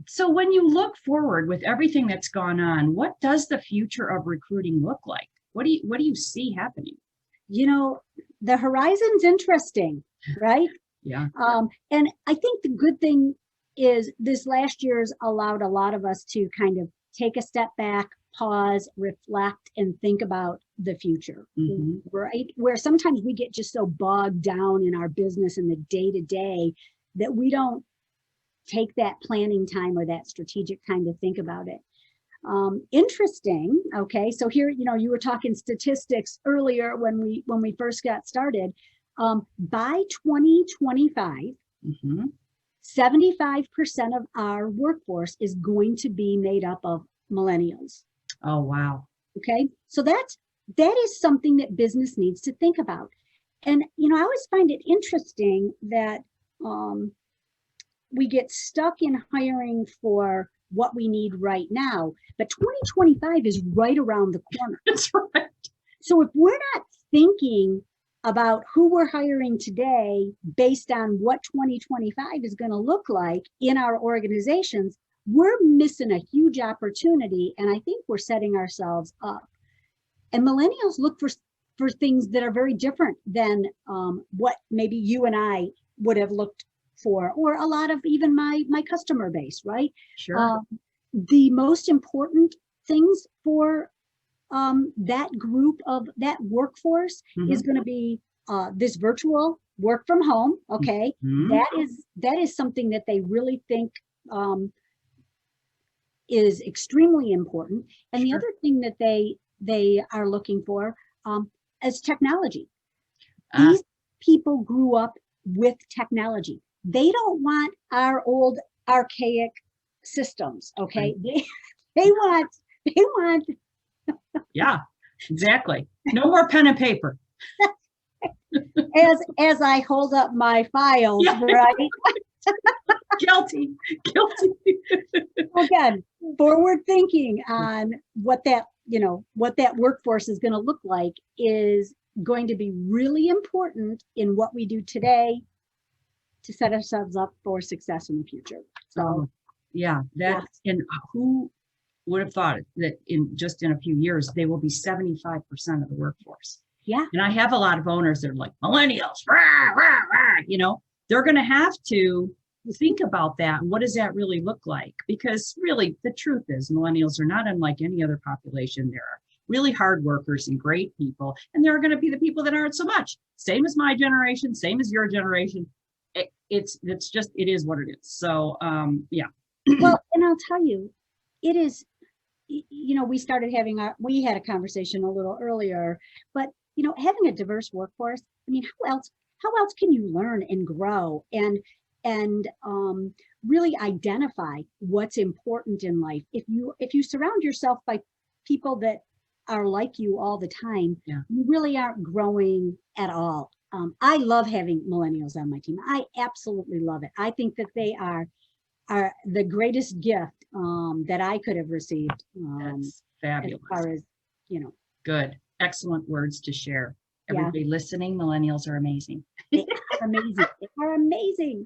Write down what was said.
So when you look forward with everything that's gone on, what does the future of recruiting look like? What do you see happening? You know, the horizon's interesting, right? Yeah. And I think the good thing is this last year's allowed a lot of us to kind of take a step back, pause, reflect, and think about the future, Hmm. right? Where sometimes we get just so bogged down in our business and the day to day that we don't take that planning time or that strategic time to think about it. Interesting. Okay, so here, you were talking statistics earlier when we first got started. By 2025, Hmm. 75% of our workforce is going to be made up of millennials. Oh, wow. Okay, so that is something that business needs to think about. And I always find it interesting that um, we get stuck in hiring for what we need right now, but 2025 is right around the corner. That's right. So if we're not thinking about who we're hiring today based on what 2025 is going to look like in our organizations, we're missing a huge opportunity. And I think we're setting ourselves up. And millennials look for things that are very different than what maybe you and I would have looked for, or a lot of even my customer base, right? Sure. Um, the most important things for that group of that workforce is Hmm. going to be this virtual work from home. Okay, Hmm. that is something that they really think um, is extremely important. And the Sure. other thing that they are looking for is technology. Ah, These people grew up with technology. They don't want our old archaic systems. right. Okay, they want Yeah, exactly. No more pen and paper. as I hold up my files, Yeah, right? guilty, guilty. Again, forward thinking on what that workforce is going to look like is going to be really important in what we do today to set ourselves up for success in the future. So Oh, yeah, yeah, and who would have thought it, that in just in a few years, they will be 75% of the workforce. yeah, And I have a lot of owners that are like, millennials, rah, rah, rah, they're going to have to think about that. What does that really look like? Because really, the truth is, millennials are not unlike any other population. They're really hard workers and great people. And there are going to be the people that aren't so much. Same as my generation, same as your generation. It's just, it is what it is. So, yeah. well, and I'll tell you, it is. We had a conversation a little earlier, but having a diverse workforce. I mean, how else can you learn and grow and really identify what's important in life if you surround yourself by people that are like you all the time, Yeah. you really aren't growing at all. I love having millennials on my team. I absolutely love it. I think that they are the greatest gift that I could have received, That's as fabulous. far as you know. Good. Excellent words to share. Yeah, Everybody listening, millennials are amazing. they are amazing. They are amazing.